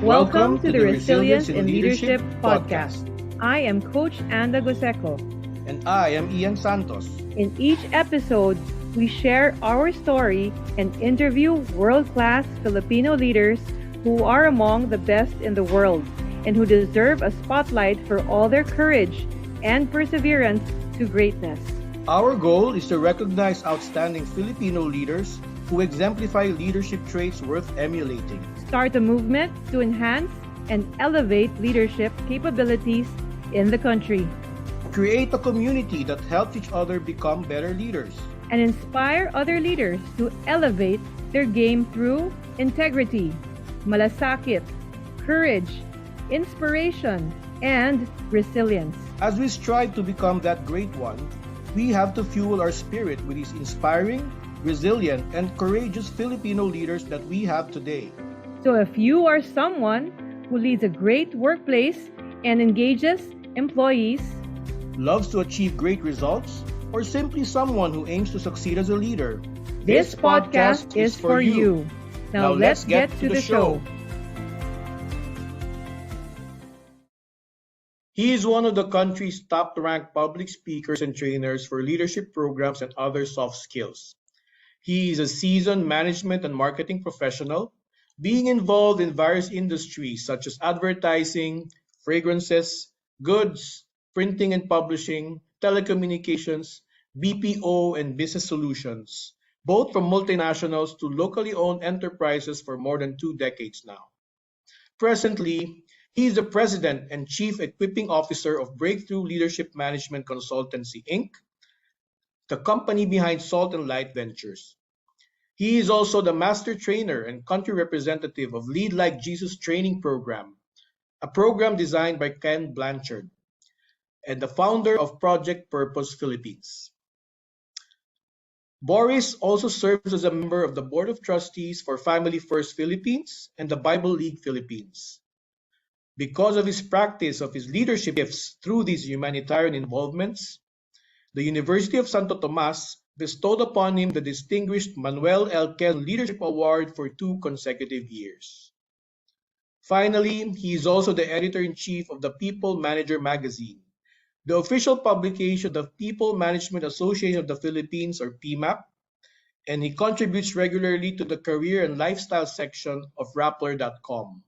Welcome to the Resilience in Leadership podcast. I am Coach Anda Goseco. And I am Ian Santos. In each episode, we share our story and interview world-class Filipino leaders who are among the best in the world and who deserve a spotlight for all their courage and perseverance to greatness. Our goal is to recognize outstanding Filipino leaders who exemplify leadership traits worth emulating. Start a movement to enhance and elevate leadership capabilities in the country. Create a community that helps each other become better leaders. And inspire other leaders to elevate their game through integrity, malasakit, courage, inspiration, and resilience. As we strive to become that great one, we have to fuel our spirit with these inspiring, resilient, and courageous Filipino leaders that we have today. So if you are someone who leads a great workplace and engages employees, loves to achieve great results, or simply someone who aims to succeed as a leader, this podcast is for you. Now let's get to the show. He is one of the country's top-ranked public speakers and trainers for leadership programs and other soft skills. He is a seasoned management and marketing professional, being involved in various industries such as advertising, fragrances, goods, printing and publishing, telecommunications, BPO, and business solutions, both from multinationals to locally owned enterprises for more than 2 decades now. Presently, he is the President and Chief Equipping Officer of Breakthrough Leadership Management Consultancy, Inc., the company behind Salt and Light Ventures. He is also the Master Trainer and Country Representative of Lead Like Jesus Training Program, a program designed by Ken Blanchard, and the founder of Project Purpose Philippines. Boris also serves as a member of the Board of Trustees for Family First Philippines and the Bible League Philippines. Because of his practice of his leadership gifts through these humanitarian involvements, the University of Santo Tomas bestowed upon him the distinguished Manuel L. Quezon Leadership Award for 2 consecutive years. Finally, he is also the editor-in-chief of the People Manager magazine, the official publication of the People Management Association of the Philippines, or PMAP, and he contributes regularly to the career and lifestyle section of Rappler.com.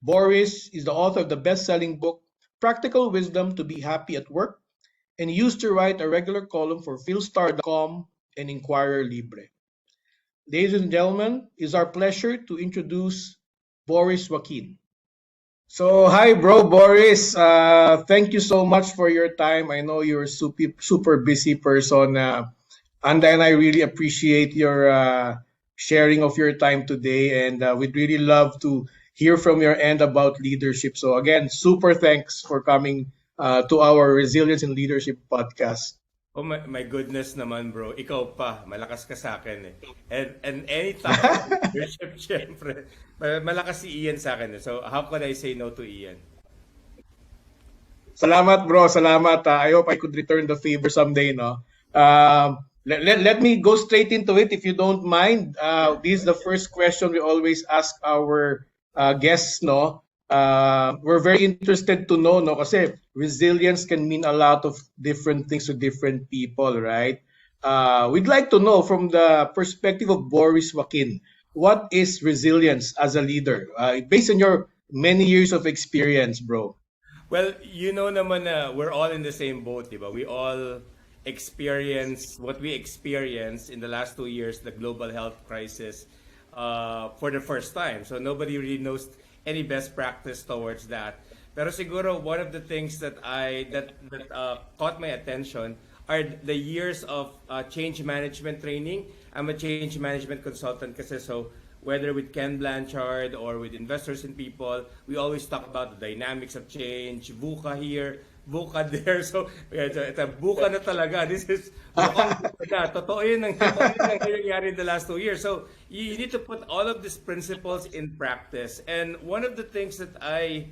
Boris is the author of the best-selling book, Practical Wisdom to Be Happy at Work, and he used to write a regular column for Philstar.com and Inquirer Libre. Ladies and gentlemen, it's our pleasure to introduce Boris Joaquin. So, hi, bro, Boris. Thank you so much for your time. I know you're a super busy person. Anda and I really appreciate your sharing of your time today, and we'd really love to hear from your end about leadership. So, again, super thanks for coming to our Resilience in Leadership podcast. Oh my goodness naman, bro. Ikaw pa, malakas ka sa akin eh. And anytime, leadership, syempre, malakas si Ian sa akin eh. So how could I say no to Ian? Salamat, bro. Salamat. I hope I could return the favor someday, no? Let me go straight into it if you don't mind. This is the first question we always ask our guests, no? We're very interested to know, no, kasi resilience can mean a lot of different things to different people, right? We'd like to know from the perspective of Boris Joaquin, what is resilience as a leader, based on your many years of experience, bro? Well, you know naman na we're all in the same boat, diba? We all experience what we experienced in the last 2 years, the global health crisis, for the first time. So nobody really knows any best practice towards that. Pero siguro one of the things that caught my attention are the years of change management training. I'm a change management consultant kasi, so whether with Ken Blanchard or with investors and people, we always talk about the dynamics of change, VUCA here, VUCA there. So ito, VUCA na talaga. This is VUCA na. Totoo yun ang nangyayari in the last 2 years. So you need to put all of these principles in practice. And one of the things that I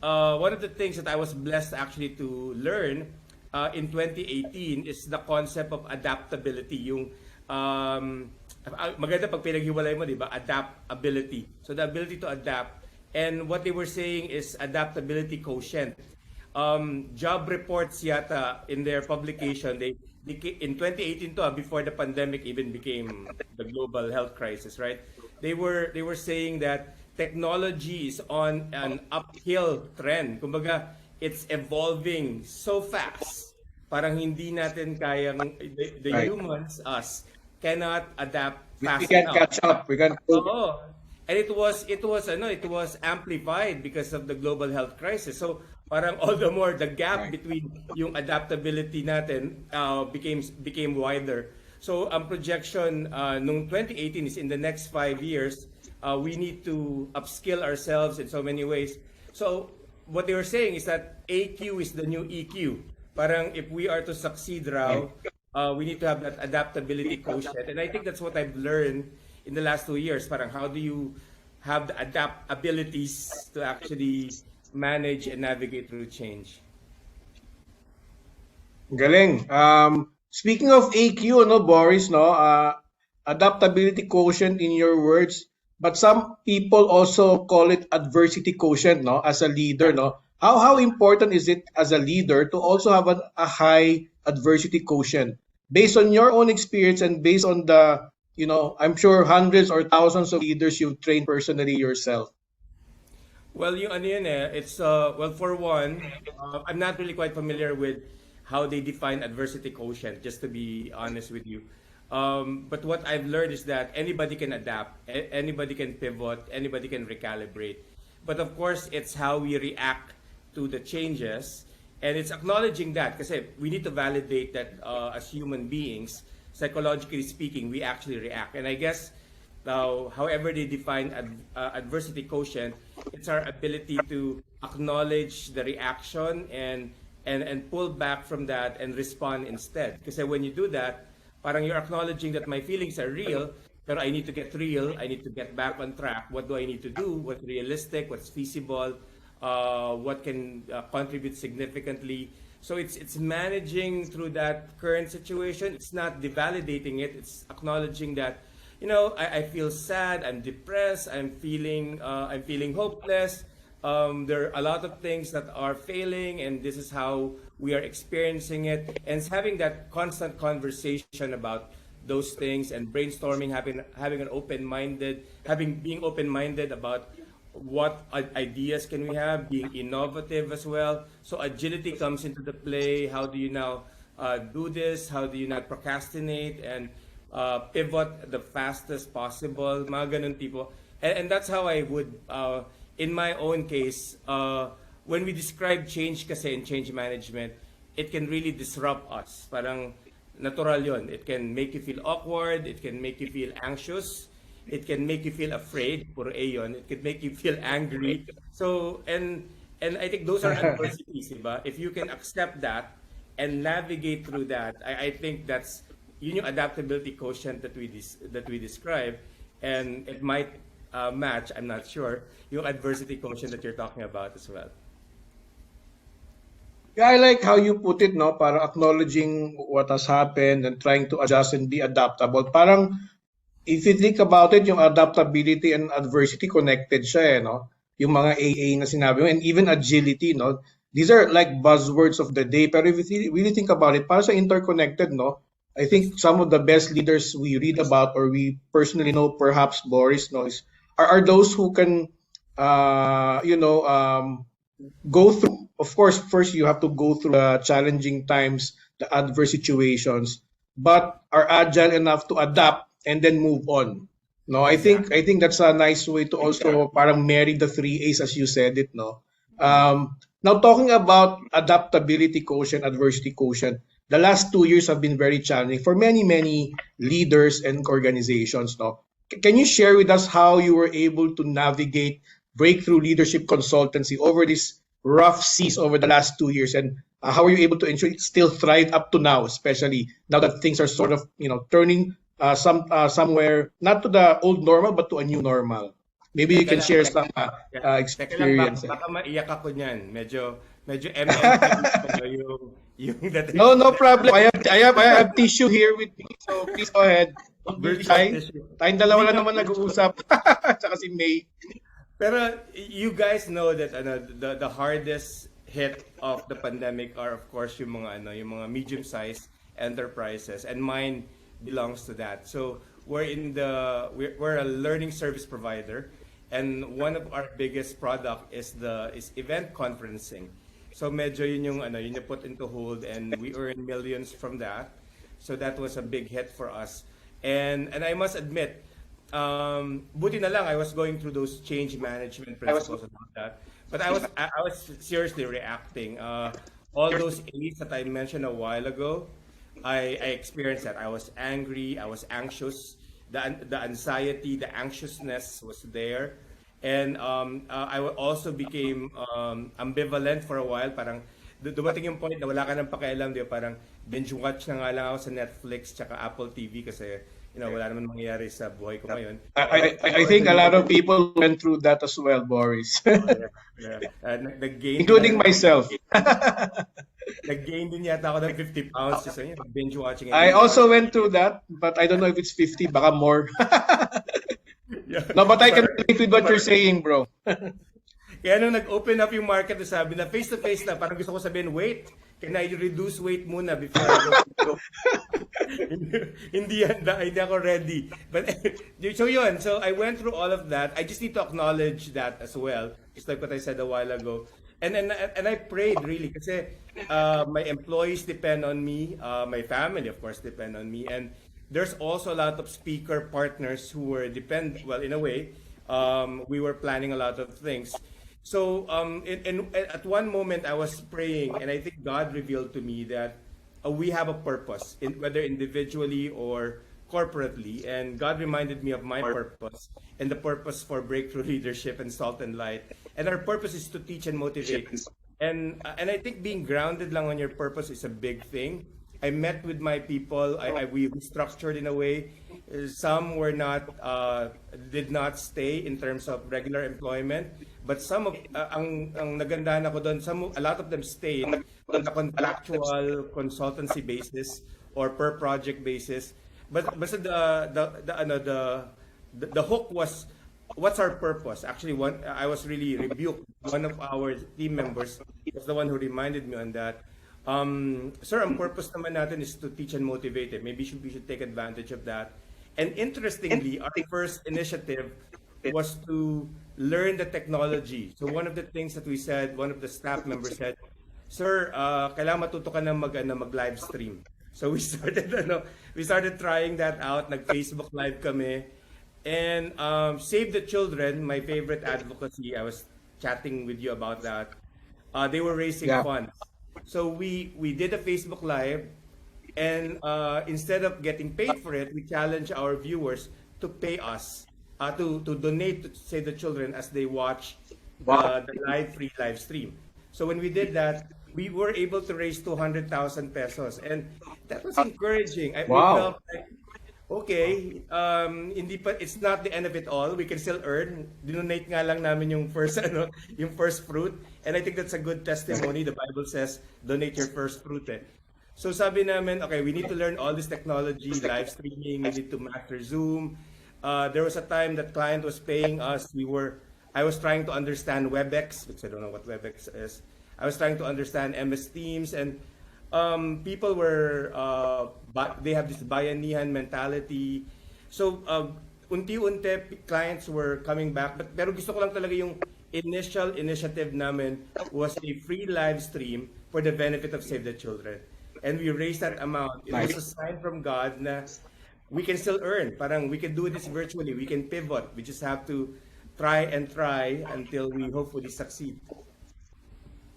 was blessed actually to learn in 2018 is the concept of adaptability. Yung maganda pag pinaghiwalay mo, di ba? Adaptability. So the ability to adapt And what they were saying is adaptability quotient. Job reports yata in their publication, in 2018 to, before the pandemic even became the global health crisis, right? They were saying that technology is on an uphill trend. Kumbaga, it's evolving so fast. Parang hindi natin kayang, the Right. humans, us, cannot adapt We fast can enough. catch up. We can. Oo. And it was amplified because of the global health crisis. So parang all the more the gap Right. between yung adaptability natin became wider. So ang projection nung 2018 is in the next 5 years, we need to upskill ourselves in so many ways. So what they were saying is that AQ is the new EQ. Parang if we are to succeed raw, we need to have that adaptability quotient. And I think that's what I've learned in the last 2 years. Parang how do you have the adapt abilities to actually manage and navigate through change? Galing. Speaking of AQ, no, Boris, no, adaptability quotient in your words, but some people also call it adversity quotient, no, as a leader, no. How important is it as a leader to also have a high adversity quotient based on your own experience and based on the, I'm sure hundreds or thousands of leaders you've trained personally yourself? Well, yung ano yun it's, well, for one, I'm not really quite familiar with how they define adversity quotient, just to be honest with you. But what I've learned is that anybody can adapt, anybody can pivot, anybody can recalibrate. But of course, it's how we react to the changes, and it's acknowledging that, kasi we need to validate that as human beings, psychologically speaking, we actually react. And I guess however they define adversity quotient, it's our ability to acknowledge the reaction and pull back from that and respond instead. Because when you do that, parang you're acknowledging that my feelings are real, pero I need to get real, I need to get back on track. What do I need to do? What's realistic? What's feasible? What can contribute significantly? So it's managing through that current situation. It's not devalidating it. It's acknowledging that, I feel sad, I'm depressed, I'm feeling hopeless. There are a lot of things that are failing, and this is how we are experiencing it. And it's having that constant conversation about those things and brainstorming, having being open-minded about what ideas can we have, being innovative as well. So agility comes into the play. How do you now do this? How do you not procrastinate and pivot the fastest possible? Mga ganun tipo. And that's how I would, in my own case, when we describe change kasi in change management, it can really disrupt us. Parang natural yon. It can make you feel awkward. It can make you feel anxious. It can make you feel afraid, puro A yun. It could make you feel angry. So, and I think those are adversities, diba? If you can accept that and navigate through that, I think that's yun yung adaptability quotient that we describe, and it might match, I'm not sure, yung adversity quotient that you're talking about as well. Yeah, I like how you put it, no? Para acknowledging what has happened and trying to adjust and be adaptable. Parang if you think about it, yung adaptability and adversity connected siya, no? Yung mga AA na sinabi mo, and even agility, no? These are like buzzwords of the day. Pero if you really think about it, para sa interconnected, no? I think some of the best leaders we read about or we personally know, perhaps Boris knows, are those who can, go through. Of course, first you have to go through the challenging times, the adverse situations, but are agile enough to adapt and then move on. No, I think that's a nice way to also parang marry the three A's as you said it, no. Now talking about adaptability quotient, adversity quotient, the last 2 years have been very challenging for many leaders and organizations, no. Can you share with us how you were able to navigate breakthrough leadership consultancy over these rough seas over the last 2 years, and how are you able to ensure it still thrive up to now, especially now that things are sort of turning somewhere not to the old normal but to a new normal? Maybe you can share some experience. Baka maiyak ako niyan. Medyo yung that. No problem. I have tissue here with me, so please go ahead. Don't be shy. Tayong dalawa lang naman nag-uusap. Tsaka si May. Pero you guys know that the hardest hit of the pandemic are of course yung mga medium-sized enterprises, and mine belongs to that. So we're a learning service provider, and one of our biggest product is event conferencing. So medyo yun yung put into hold, and we earn millions from that. So that was a big hit for us. And I must admit, buti na lang I was going through those change management principles about that. But I was seriously reacting. All those A's that I mentioned a while ago, I experienced that. I was angry, I was anxious, the anxiety, the anxiousness was there. And also became ambivalent for a while. Parang dumating yung point na wala ka nang pakialam, di ba? Parang binge watch na nga lang ako sa Netflix tsaka Apple TV kasi wala naman mangyayari sa buhay ko ngayon. I think a lot of people went through that as well, Boris. Including myself. Nag-gain din yata ako ng 50 pounds kasi binge watching. I also went through that, but I don't know if it's 50, baka more. No, but I can relate with what you're saying, bro. Kaya nung nag-open up yung market, sabi na face-to-face na, parang gusto ko sabihin, wait, can I reduce weight muna before I go? Hindi ako ready. But so yun, so I went through all of that. I just need to acknowledge that as well. It's like what I said a while ago. And I prayed really kasi my employees depend on me, my family of course depend on me, and there's also a lot of speaker partners who were in a way, we were planning a lot of things. So at one moment I was praying, and I think God revealed to me that we have a purpose, whether individually or corporately, and God reminded me of my purpose and the purpose for Breakthrough Leadership and Salt and Light. And our purpose is to teach and motivate. And I think being grounded lang on your purpose is a big thing. I met with my people. We structured in a way. Some were not, did not stay in terms of regular employment. But some of, ang nagandahan ako doon, a lot of them stayed on a contractual consultancy basis or per project basis. But the hook was, what's our purpose? Actually, I was really rebuked. One of our team members was the one who reminded me on that. Sir, ang purpose naman natin is to teach and motivate. Maybe we should take advantage of that. And interestingly, our first initiative was to learn the technology. So one of the things that we said, one of the staff members said, "Sir, kailangan matuto ka na mag-live stream." So we started trying that out. Nag-Facebook Live kami. And Save the Children, my favorite advocacy, I was chatting with you about that. They were raising funds. So we did a Facebook Live, and instead of getting paid for it, we challenged our viewers to pay us, to donate to Save the Children as they watch the free live stream. So when we did that, we were able to raise 200,000 pesos, and that was encouraging. We felt like, okay, it's not the end of it all. We can still earn. Dinonate nga lang namin yung first fruit, and I think that's a good testimony. The Bible says, donate your first fruit. So sabi namin, okay, we need to learn all this technology, live streaming. We need to master Zoom. There was a time that client was paying us. I was trying to understand WebEx, because I don't know what WebEx is. I was trying to understand MS Teams, and people were, they have this bayanihan mentality. So, unti-unti, clients were coming back. Pero gusto ko lang talaga yung initial initiative namin was a free live stream for the benefit of Save the Children. And we raised that amount. It was a sign from God na we can still earn. Parang we can do this virtually. We can pivot. We just have to try until we hopefully succeed.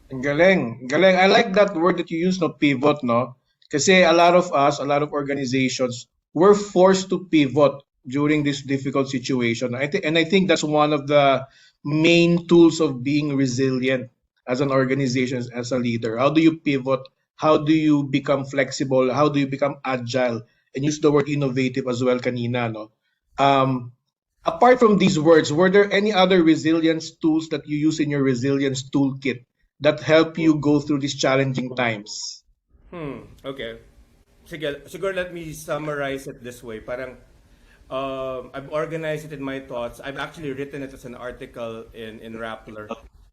Galing. I like that word that you use, no, pivot, no? Kasi a lot of us, a lot of organizations were forced to pivot during this difficult situation. I think that's one of the main tools of being resilient as an organization, as a leader. How do you pivot? How do you become flexible? How do you become agile? And use the word innovative as well kanina, no? Apart from these words, were there any other resilience tools that you use in your resilience toolkit that help you go through these challenging times? Okay. Siguro let me summarize it this way. Parang I've organized it in my thoughts. I've actually written it as an article in Rappler.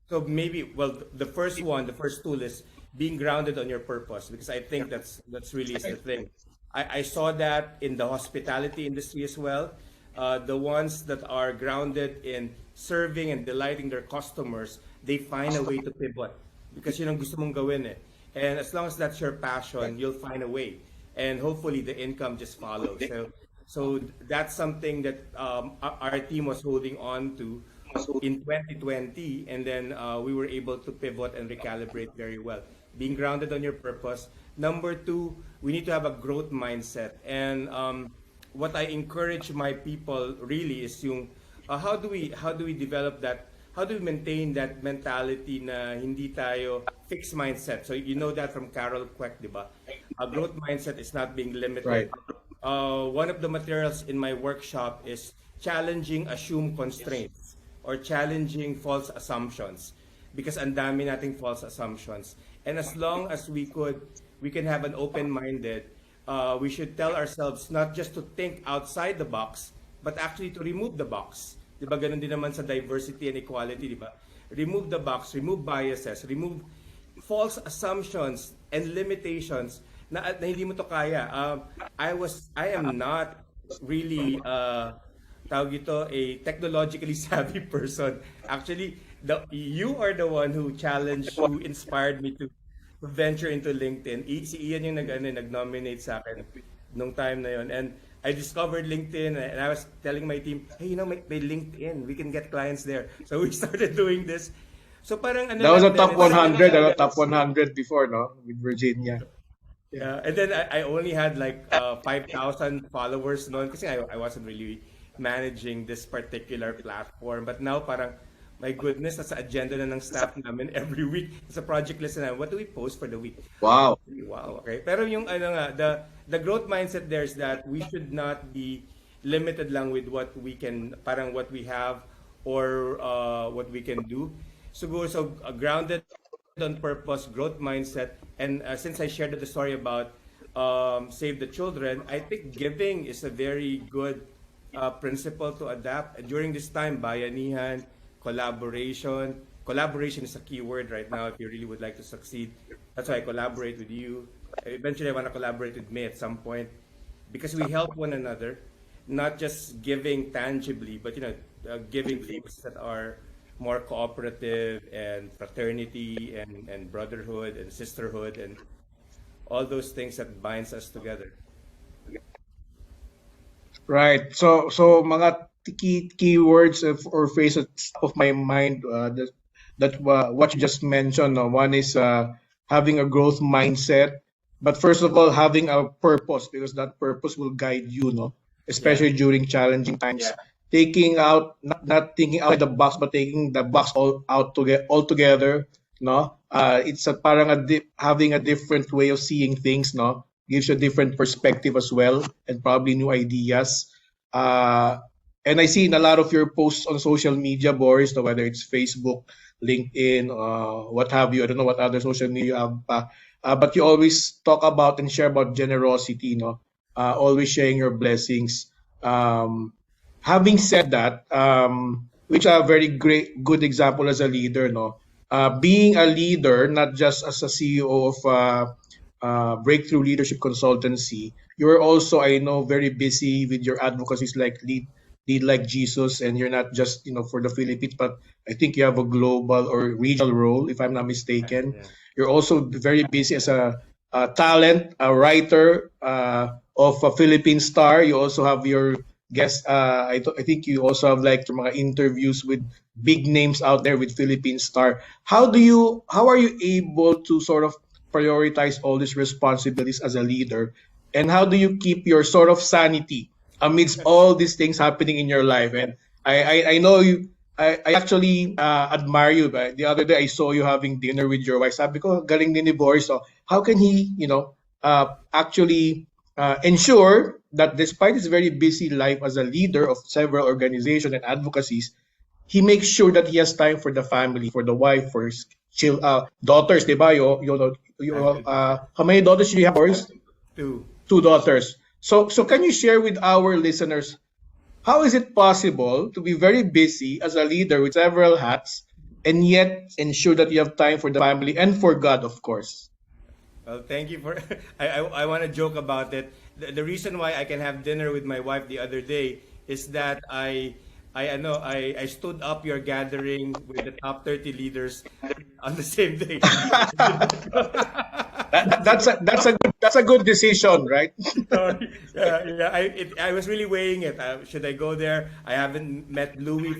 So maybe, well, the first one, the first tool is being grounded on your purpose, because I think that's really is the thing. I saw that in the hospitality industry as well. The ones that are grounded in serving and delighting their customers, they find a way to pivot because yun ang gusto mong gawin eh. And as long as that's your passion, you'll find a way. And hopefully the income just follows. So that's something that our team was holding on to in 2020, and then we were able to pivot and recalibrate very well. Being grounded on your purpose. Number two, we need to have a growth mindset. And what I encourage my people really is yung how do we develop that? How do we maintain that mentality na hindi tayo fixed mindset? So you know that from Carol Queck, di ba? A growth mindset is not being limited. Right. One of the materials in my workshop is challenging assumed constraints or challenging false assumptions, because ang dami nating false assumptions. And as long as we can have an open-minded, we should tell ourselves not just to think outside the box, but actually to remove the box. Di ba ganun din naman sa diversity and equality, di ba? Remove the box, remove biases, remove false assumptions and limitations na hindi mo to kaya. I am not really tawag ito a technologically savvy person. Actually, you are the one who challenged, who inspired me to venture into LinkedIn. Si Ian yung nag-nominate sa akin nung time na yon. And I discovered LinkedIn, and I was telling my team, hey, you know, may LinkedIn, we can get clients there. So we started doing this. So parang that was a top 100, top 100 before, no, with Virginia. Yeah, and then I only had like 5,000 followers noon kasi I wasn't really managing this particular platform. But now parang, my goodness, nasa agenda na ng staff namin every week. Sa project list na, what do we post for the week? Wow. Wow, okay. Pero yung the growth mindset there is that we should not be limited lang with what we can, parang what we have or what we can do. So grounded on purpose, growth mindset, and since I shared the story about Save the Children, I think giving is a very good principle to adapt. And during this time, bayanihan, collaboration. Collaboration is a key word right now if you really would like to succeed. That's why I collaborate with you. Eventually, I want to collaborate with me at some point because we help one another, not just giving tangibly, but giving things that are more cooperative and fraternity and brotherhood and sisterhood and all those things that binds us together. Right. So mga key words or phrases of my mind that what you just mentioned. One is having a growth mindset, but first of all, having a purpose, because that purpose will guide you, especially during challenging times. Yeah. Taking out, not thinking out the box, but taking the box all together. It's having a different way of seeing things. Gives you a different perspective as well, and probably new ideas. And I see in a lot of your posts on social media, Boris, whether it's Facebook, LinkedIn, what have you. I don't know what other social media you have, but you always talk about and share about generosity. Always sharing your blessings. Having said that, which are a very good example as a leader, being a leader, not just as a CEO of Breakthrough Leadership Consultancy, you're also, I know, very busy with your advocacies like Lead Like Jesus, and you're not just for the Philippines, but I think you have a global or regional role, if I'm not mistaken. Yeah. You're also very busy as a talent, a writer of a Philippine Star. You also have your guest. I think you also have like mga interviews with big names out there with Philippine Star. How are you able to sort of prioritize all these responsibilities as a leader, and how do you keep your sort of sanity amidst all these things happening in your life? And I know you. I actually admire you. But the other day I saw you having dinner with your wife. Sabi ko, galing din ni Boris. So how can he, actually ensure that despite his very busy life as a leader of several organizations and advocacies, he makes sure that he has time for the family, for the wife, for his daughters, diba? How many daughters do you have, Boris? Two. Two daughters. So can you share with our listeners How is it possible to be very busy as a leader with several hats and yet ensure that you have time for the family and for God, of course? Well, thank you for. I want to joke about it. The reason why I can have dinner with my wife the other day is that I know I stood up your gathering with the top 30 leaders on the same day. That's a good decision, right? So, yeah, I was really weighing it. Should I go there? I haven't met Louis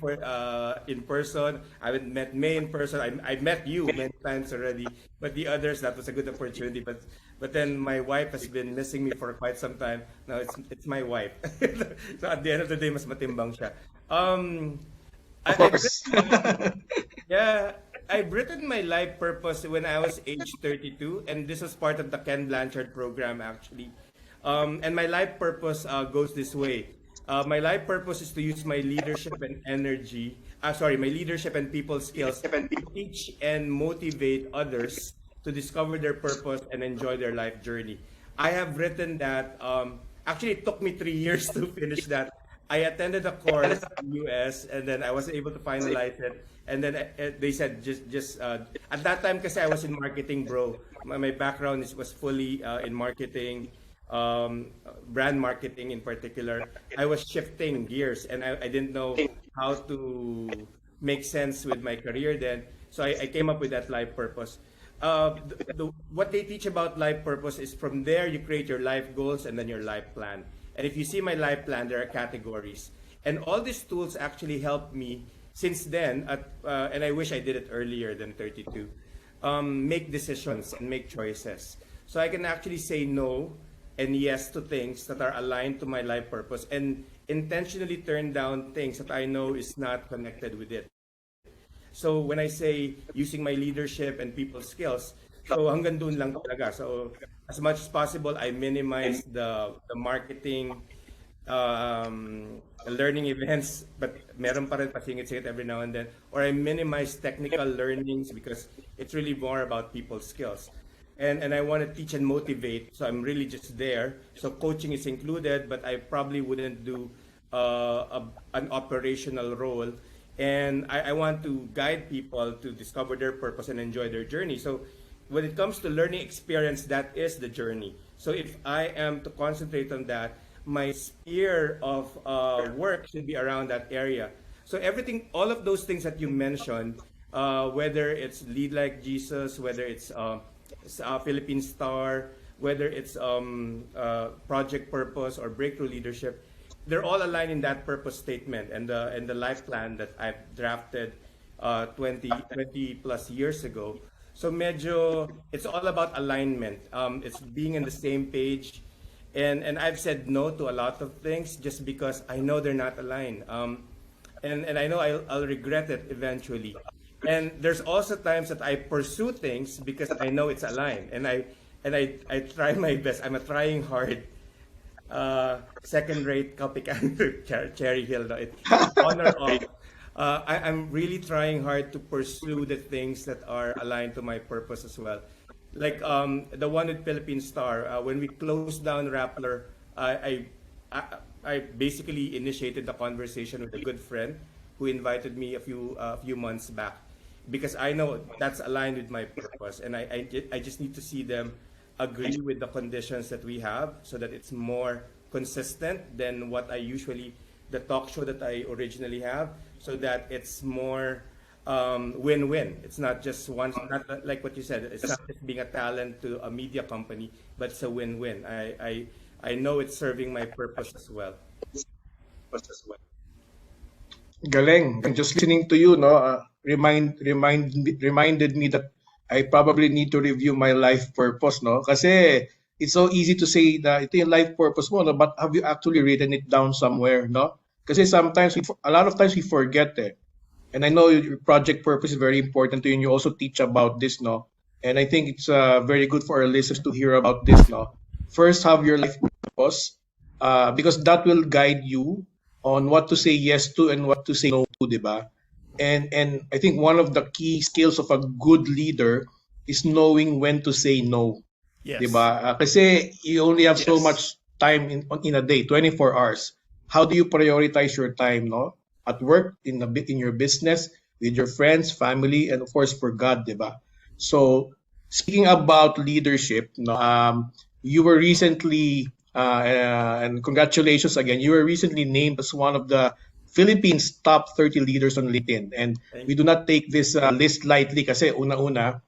in person. I haven't met May in person. I met you many times already, but the others, that was a good opportunity. But then my wife has been missing me for quite some time. Now it's my wife. So at the end of the day, mas matimbang siya. Of I've course. yeah, I've written my life purpose when I was age 32, and this was part of the Ken Blanchard program, actually. And my life purpose goes this way. My life purpose is to use my leadership and energy, my leadership and people skills to teach and motivate others to discover their purpose and enjoy their life journey. I have written that, actually, it took me 3 years to finish that. I attended a course in the US, and then I was able to finalize it. And then they said just at that time, kasi I was in marketing, bro. My background was fully in marketing, brand marketing in particular. I was shifting gears, and I didn't know how to make sense with my career then. So I came up with that life purpose. What they teach about life purpose is from there you create your life goals and then your life plan. And if you see my life plan, there are categories. And all these tools actually helped me since then, and I wish I did it earlier than 32, make decisions and make choices. So I can actually say no and yes to things that are aligned to my life purpose and intentionally turn down things that I know is not connected with it. So when I say using my leadership and people skills, so hanggang dun lang talaga. So as much as possible, I minimize the marketing, learning events, but meron pa rin pasingit-singit every now and then. Or I minimize technical learnings because it's really more about people skills. And I want to teach and motivate, so I'm really just there. So coaching is included, but I probably wouldn't do an operational role. And I want to guide people to discover their purpose and enjoy their journey. So when it comes to learning experience, that is the journey. So if I am to concentrate on that, my sphere of work should be around that area. So everything, all of those things that you mentioned, whether it's Lead Like Jesus, whether it's Philippine Star, whether it's Project Purpose or Breakthrough Leadership, they're all aligned in that purpose statement and the life plan that I've drafted 20 plus years ago. So medyo, it's all about alignment. It's being in the same page. And I've said no to a lot of things just because I know they're not aligned. And I know I'll regret it eventually. And there's also times that I pursue things because I know it's aligned. And I try my best. I'm a trying hard second-rate copycat Cherry Hill. No? It's on or off. I'm really trying hard to pursue the things that are aligned to my purpose as well. Like the one with Philippine Star, when we closed down Rappler, I basically initiated the conversation with a good friend who invited me a few months back because I know that's aligned with my purpose, and I just need to see them agree with the conditions that we have so that it's more consistent than what I usually the talk show that I originally have, so that it's more win-win. It's not just one, not like what you said. It's not just being a talent to a media company, but it's a win-win. I know it's serving my purpose as well. Galing. Just listening to you, no, reminded me that I probably need to review my life purpose, no? Kasi it's so easy to say that ito yung life purpose mo, no? But have you actually written it down somewhere, no? Kasi sometimes, a lot of times we forget it. And I know your project purpose is very important to you, and you also teach about this, no? And I think it's very good for our listeners to hear about this, no? First, have your life purpose, because that will guide you on what to say yes to and what to say no to, di ba? And I think one of the key skills of a good leader is knowing when to say no, Yes. di ba? Kasi you only have so much time in a day, 24 hours. how do you prioritize your time, no? At work, in your business, with your friends, family, and of course for God, diba? So speaking about leadership, no, you were recently and congratulations again. You were recently named as one of the Philippines top 30 leaders on LinkedIn, and Thank we do not take this list lightly kasi una-una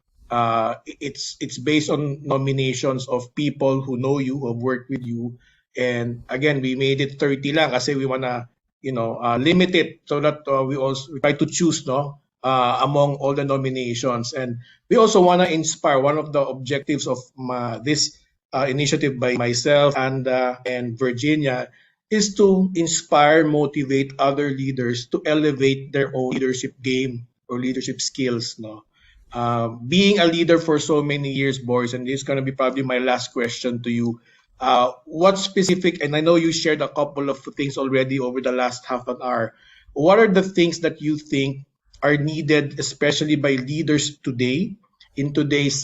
it's based on nominations of people who know you, who have worked with you. And again, we made it 30 lang kasi we wanna, limit it so that we try to choose, no, among all the nominations. And we also wanna inspire. One of the objectives of this initiative by myself and Virginia is to inspire, motivate other leaders to elevate their own leadership game or leadership skills, no. Being a leader for so many years, Boris, and this is going to be probably my last question to you. What specific, and I know you shared a couple of things already over the last half an hour, what are the things that you think are needed, especially by leaders today, in today's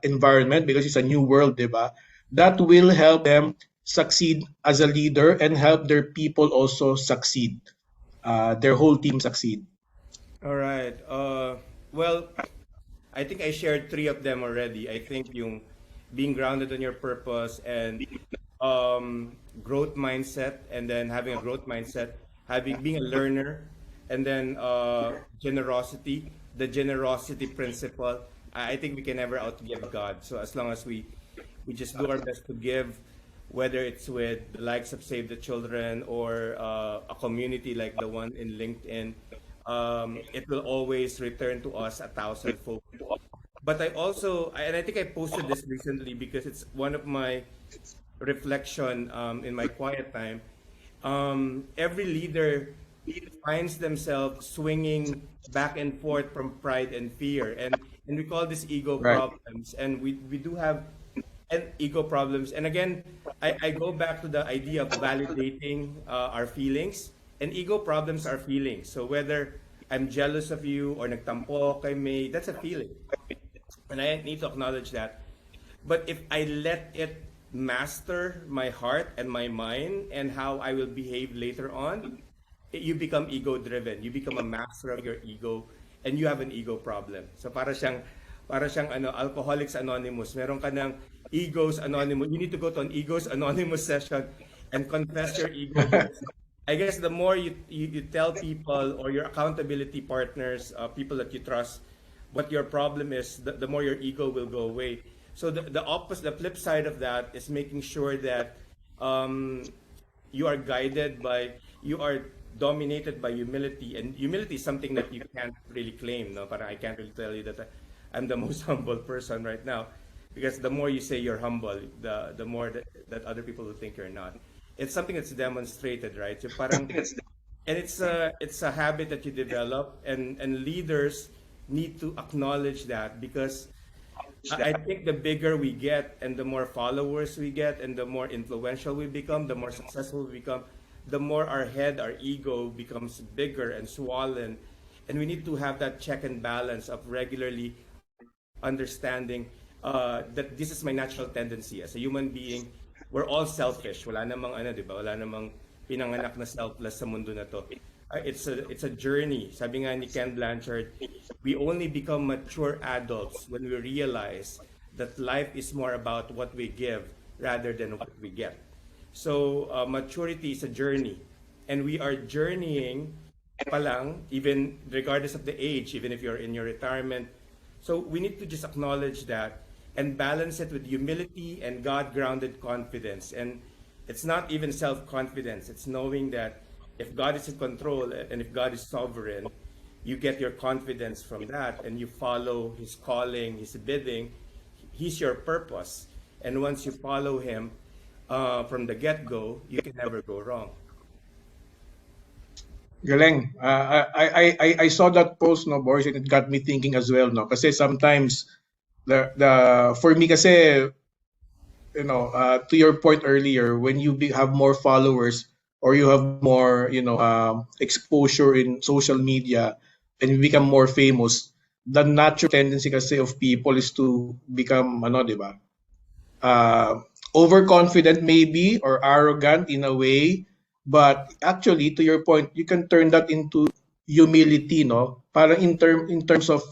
environment, because it's a new world, diba, that will help them succeed as a leader and help their people also succeed, their whole team succeed? All right. Well, I think I shared three of them already. I think yung being grounded on your purpose and growth mindset, and then having a growth mindset, having being a learner, and then generosity, the generosity principle. I think we can never outgive God. So as long as we just do our best to give, whether it's with the likes of Save the Children or a community like the one in LinkedIn, it will always return to us a thousandfold. But I also, and I think I posted this recently because it's one of my reflection in my quiet time. Every leader finds themselves swinging back and forth from pride and fear, and we call this ego Right. problems, and we do have and ego problems. And again, I go back to the idea of validating our feelings, and ego problems are feelings. So whether I'm jealous of you or nagtampo kay May, that's a feeling. And I need to acknowledge that. But if I let it master my heart and my mind and how I will behave later on, you become ego driven. You become a master of your ego and you have an ego problem. So para siyang ano Alcoholics Anonymous. Meron ka ng Egos Anonymous. You need to go to an Egos Anonymous session and confess your ego. I guess the more you tell people or your accountability partners, people that you trust, what your problem is, the more your ego will go away. So the opposite, the flip side of that is making sure that um, you are guided by, you are dominated by humility, and humility is something that you can't really claim. No, but I can't really tell you that I'm the most humble person right now, because the more you say you're humble, the more that other people will think you're not. It's something that's demonstrated, right? So parang, and it's a habit that you develop, and leaders need to acknowledge that, because I think the bigger we get and the more followers we get and the more influential we become, the more successful we become, the more our head, our ego becomes bigger and swollen. And we need to have that check and balance of regularly understanding that this is my natural tendency as a human being. We're all selfish. Wala namang ano, 'di ba? Wala namang pinanganak na selfless sa mundo na to. It's a journey. Sabi nga ni Ken Blanchard, we only become mature adults when we realize that life is more about what we give rather than what we get. So maturity is a journey, and we are journeying pa lang, even regardless of the age, even if you're in your retirement. So we need to just acknowledge that and balance it with humility and God-grounded confidence. And it's not even self-confidence. It's knowing that if God is in control and if God is sovereign, you get your confidence from that and you follow His calling, His bidding. He's your purpose. And once you follow Him from the get-go, you can never go wrong. Galing. I saw that post, no, Boris, and it got me thinking as well, no, kasi sometimes the for me kasi, to your point earlier, when you have more followers or you have more, exposure in social media and you become more famous, the natural tendency kasi of people is to become, ano, di ba? Overconfident maybe, or arrogant in a way, But actually, to your point, you can turn that into humility, no? Para in terms of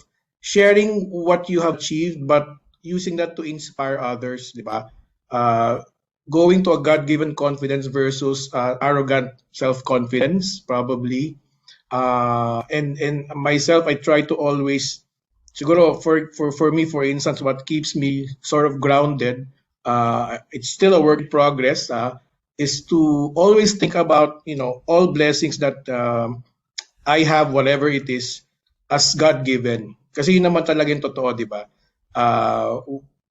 sharing what you have achieved, but using that to inspire others, di ba? Uh, Going to a God-given confidence versus arrogant self-confidence, probably. And myself, I try to always, siguro for me, for instance, what keeps me sort of grounded, it's still a work in progress, is to always think about, all blessings that I have, whatever it is, as God-given. Kasi yun naman talaga yung totoo, di ba? Uh,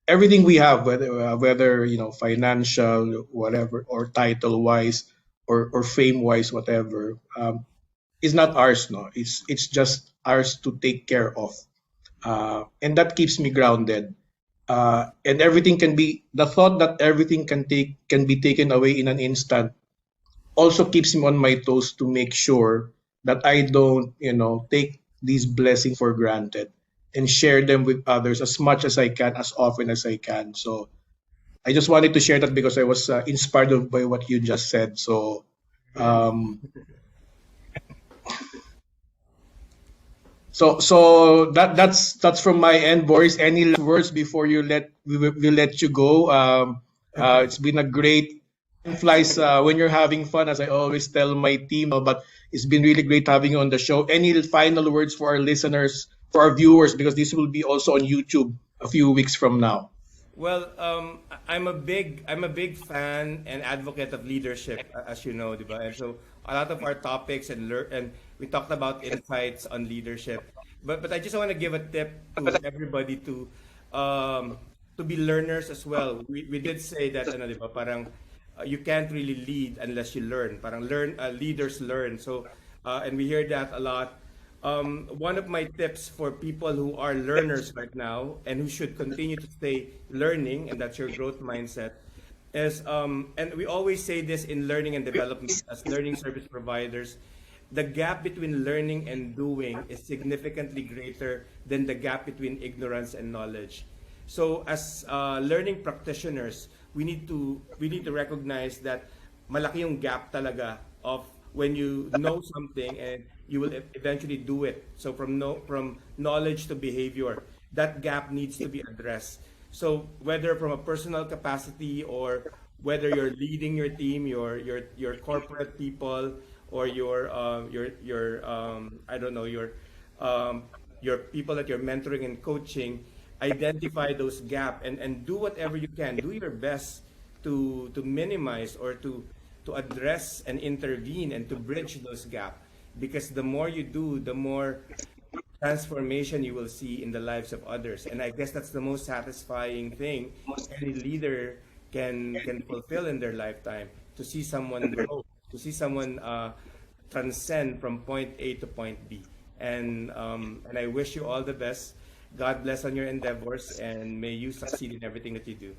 Everything we have, whether financial, whatever, or title-wise, or fame-wise, whatever, is not ours, no. It's just ours to take care of, and that keeps me grounded. And everything can be the thought that everything can be taken away in an instant also keeps me on my toes to make sure that I don't, take these blessings for granted and share them with others as much as I can, as often as I can. So I just wanted to share that because I was inspired by what you just said. So um, that's from my end, Boris. Any last words before we let you go? It's been a great time flies when you're having fun, as I always tell my team. But it's been really great having you on the show. Any final words for our listeners, for our viewers, because this will be also on YouTube a few weeks from now. Well, I'm a big fan and advocate of leadership, as you know, diba? And so a lot of our topics and we talked about insights on leadership. But I just want to give a tip to everybody to be learners as well. We did say that ano, diba? Parang you can't really lead unless you learn. Parang leaders learn. So and we hear that a lot. One of my tips for people who are learners right now and who should continue to stay learning, and that's your growth mindset, is and we always say this in learning and development as learning service providers, the gap between learning and doing is significantly greater than the gap between ignorance and knowledge. So as learning practitioners, we need to recognize that malaki yung gap talaga of when you know something and you will eventually do it. So from knowledge to behavior, that gap needs to be addressed. So whether from a personal capacity or whether you're leading your team, your corporate people, or your I don't know your people that you're mentoring and coaching, identify those gap and do whatever you can. Do your best to minimize or to address and intervene and to bridge those gap, because the more you do, the more transformation you will see in the lives of others. And I guess that's the most satisfying thing any leader can fulfill in their lifetime, to see someone grow, to see someone transcend from point A to point B. And I wish you all the best. God bless on your endeavors, and may you succeed in everything that you do.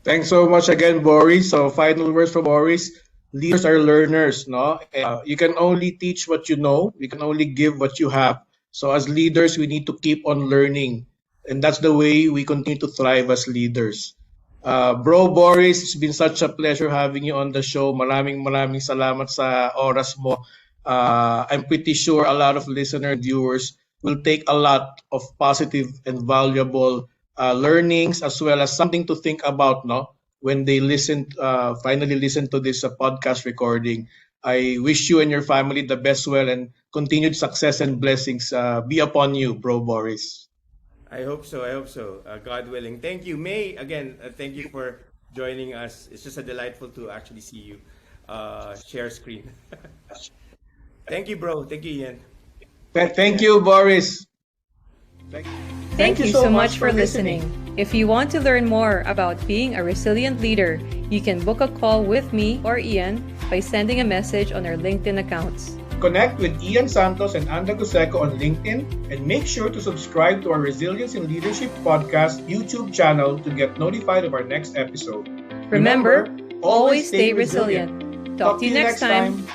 Thanks so much again, Boris. So final words from Boris. Leaders are learners, no? You can only teach what you know. You can only give what you have. So as leaders, we need to keep on learning. And that's the way we continue to thrive as leaders. Bro Boris, it's been such a pleasure having you on the show. Maraming salamat sa oras mo. I'm pretty sure a lot of listener and viewers will take a lot of positive and valuable learnings, as well as something to think about, no? When they finally listen to this podcast recording. I wish you and your family the best, well, and continued success and blessings be upon you, Bro Boris. I hope so. I hope so. God willing. Thank you, May. Again, thank you for joining us. It's just a delightful to actually see you share screen. Thank you, bro. Thank you, Ian. Thank you, Boris. Thank you so much for listening. If you want to learn more about being a resilient leader, you can book a call with me or Ian by sending a message on our LinkedIn accounts. Connect with Ian Santos and Anda Guseco on LinkedIn, and make sure to subscribe to our Resilience in Leadership podcast YouTube channel to get notified of our next episode. Remember, always stay resilient. Talk to you next time.